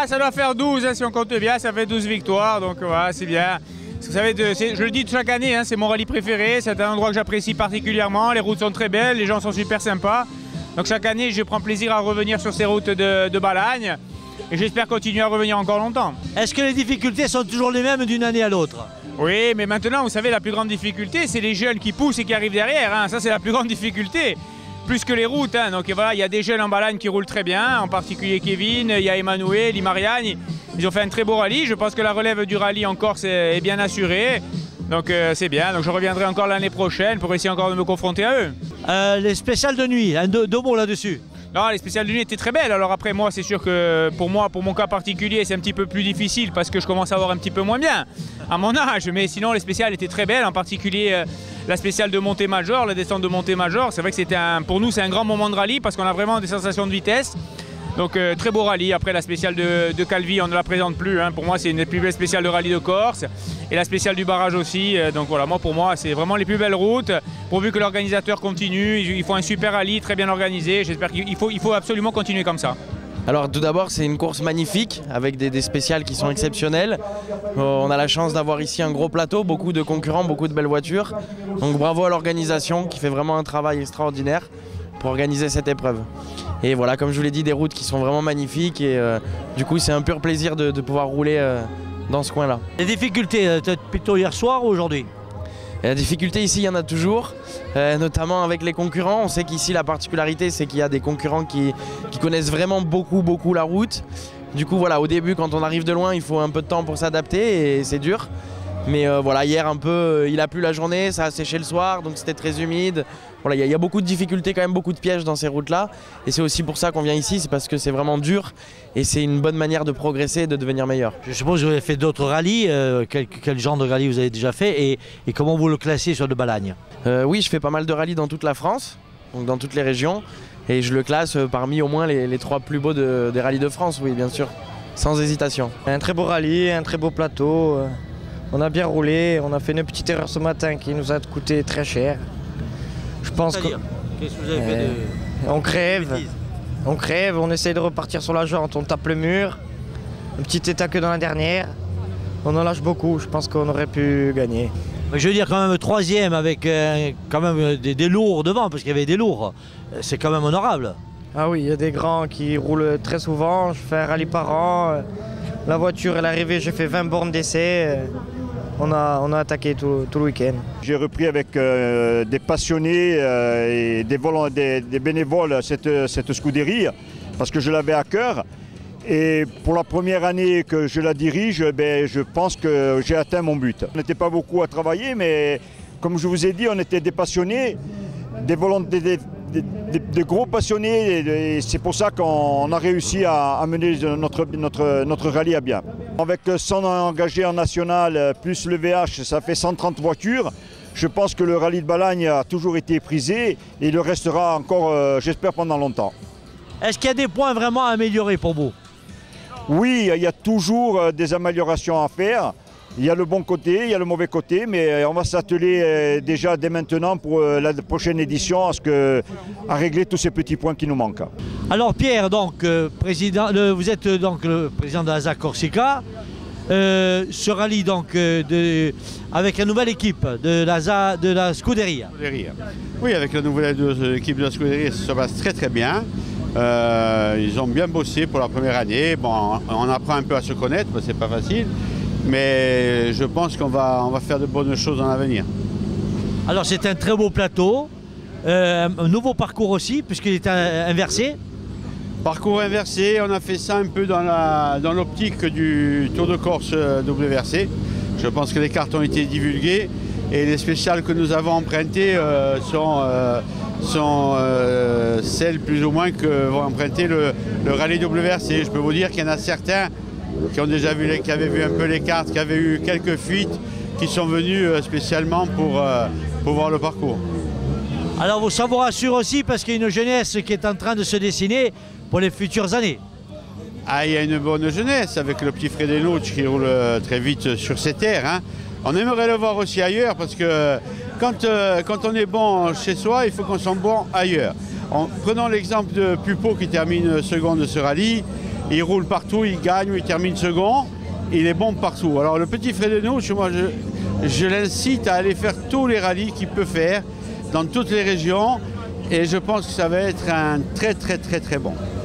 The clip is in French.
ça doit faire 12, hein, si on compte bien, ça fait 12 victoires, donc voilà, c'est bien. Vous savez, je le dis chaque année, hein, c'est mon rallye préféré, c'est un endroit que j'apprécie particulièrement, les routes sont très belles, les gens sont super sympas. Donc chaque année, je prends plaisir à revenir sur ces routes de Balagne et j'espère continuer à revenir encore longtemps. Est-ce que les difficultés sont toujours les mêmes d'une année à l'autre? Oui, mais maintenant, vous savez, la plus grande difficulté, c'est les jeunes qui poussent et qui arrivent derrière, hein. Ça, c'est la plus grande difficulté. Plus que les routes, hein. Donc voilà, il y a des jeunes en Balagne qui roulent très bien, en particulier Kevin, il y a Emmanuel, Marianne. Ils ont fait un très beau rallye. Je pense que la relève du rallye en Corse est bien assurée. Donc c'est bien. Donc je reviendrai encore l'année prochaine pour essayer encore de me confronter à eux. Les spéciales de nuit, hein, deux mots là-dessus. Non, les spéciales de nuit étaient très belles. Alors après, moi, c'est sûr que pour moi, pour mon cas particulier, c'est un petit peu plus difficile parce que je commence à avoir un petit peu moins bien à mon âge. Mais sinon, les spéciales étaient très belles, en particulier la spéciale de Montémajor, la descente de Montémajor. C'est vrai que c'était pour nous, c'est un grand moment de rallye parce qu'on a vraiment des sensations de vitesse. Donc très beau rallye. Après la spéciale de Calvi, on ne la présente plus, hein. Pour moi, c'est une des plus belles spéciales de rallye de Corse. Et la spéciale du barrage aussi. Donc voilà, moi pour moi, c'est vraiment les plus belles routes. Pourvu que l'organisateur continue, il faut un super rallye très bien organisé. J'espère qu'il faut absolument continuer comme ça. Alors tout d'abord, c'est une course magnifique avec des spéciales qui sont exceptionnelles. On a la chance d'avoir ici un gros plateau, beaucoup de concurrents, beaucoup de belles voitures. Donc bravo à l'organisation qui fait vraiment un travail extraordinaire pour organiser cette épreuve. Et voilà, comme je vous l'ai dit, des routes qui sont vraiment magnifiques et du coup c'est un pur plaisir de pouvoir rouler dans ce coin-là. Les difficultés, plutôt hier soir ou aujourd'hui? La difficulté ici, il y en a toujours, notamment avec les concurrents. On sait qu'ici la particularité c'est qu'il y a des concurrents qui connaissent vraiment beaucoup la route. Du coup voilà, au début quand on arrive de loin, il faut un peu de temps pour s'adapter et c'est dur. Mais voilà, hier un peu, il a plu la journée, ça a séché le soir, donc c'était très humide. Voilà, il y a beaucoup de difficultés quand même, beaucoup de pièges dans ces routes-là. Et c'est aussi pour ça qu'on vient ici, c'est parce que c'est vraiment dur. Et c'est une bonne manière de progresser et de devenir meilleur. Je suppose que vous avez fait d'autres rallyes. Quel genre de rallye vous avez déjà fait et comment vous le classez sur le Balagne? Oui, je fais pas mal de rallyes dans toute la France, donc dans toutes les régions. Et je le classe parmi au moins les 3 plus beaux des rallyes de France, oui, bien sûr, sans hésitation. Un très beau rallye, un très beau plateau. On a bien roulé, on a fait une petite erreur ce matin qui nous a coûté très cher. Je pense que... Qu'est-ce que vous avez fait de... On crève, on essaye de repartir sur la jante, on tape le mur. Un petit état que dans la dernière. On en lâche beaucoup, je pense qu'on aurait pu gagner. Je veux dire quand même 3e avec quand même des lourds devant, parce qu'il y avait des lourds. C'est quand même honorable. Ah oui, il y a des grands qui roulent très souvent, je fais un rallye par an. La voiture, elle est arrivée, j'ai fait 20 bornes d'essai. On a attaqué tout le week-end. J'ai repris avec des passionnés et des bénévoles cette Scuderia parce que je l'avais à cœur. Et pour la première année que je la dirige, je pense que j'ai atteint mon but. On n'était pas beaucoup à travailler, mais comme je vous ai dit, on était des passionnés, des gros passionnés. Et c'est pour ça qu'on a réussi à mener notre rallye à bien. Avec 100 engagés en national, plus le VH, ça fait 130 voitures. Je pense que le rallye de Balagne a toujours été prisé et il le restera encore, j'espère, pendant longtemps. Est-ce qu'il y a des points vraiment à améliorer pour vous? Oui, il y a toujours des améliorations à faire. Il y a le bon côté, il y a le mauvais côté, mais on va s'atteler déjà dès maintenant pour la prochaine édition à régler tous ces petits points qui nous manquent. Alors Pierre, donc, vous êtes donc le président de l'ASA Corsica. Ce rallye donc, avec la nouvelle équipe de la Scuderia. Oui, avec la nouvelle équipe de la Scuderia, ça se passe très bien. Ils ont bien bossé pour la première année. Bon, on apprend un peu à se connaître, c'est pas facile. Mais je pense qu'on va faire de bonnes choses dans l'avenir. Alors c'est un très beau plateau, un nouveau parcours aussi, puisqu'il est inversé. Parcours inversé, on a fait ça un peu dans l'optique du Tour de Corse WRC. Je pense que les cartes ont été divulguées et les spéciales que nous avons empruntées sont celles plus ou moins que vont emprunter le rallye WRC. Je peux vous dire qu'il y en a certains qui ont déjà vu, qui avaient vu un peu les cartes, qui avaient eu quelques fuites, qui sont venus spécialement pour voir le parcours. Alors ça vous rassure aussi parce qu'il y a une jeunesse qui est en train de se dessiner pour les futures années. Ah, il y a une bonne jeunesse avec le petit Fredenucci qui roule très vite sur ces terres, hein. On aimerait le voir aussi ailleurs parce que quand on est bon chez soi, il faut qu'on soit bon ailleurs. Prenons l'exemple de Pupo qui termine seconde de ce rallye. Il roule partout, il gagne ou il termine second. Il est bon partout. Alors le petit Frédenouche, moi je l'incite à aller faire tous les rallyes qu'il peut faire dans toutes les régions. Et je pense que ça va être un très bon.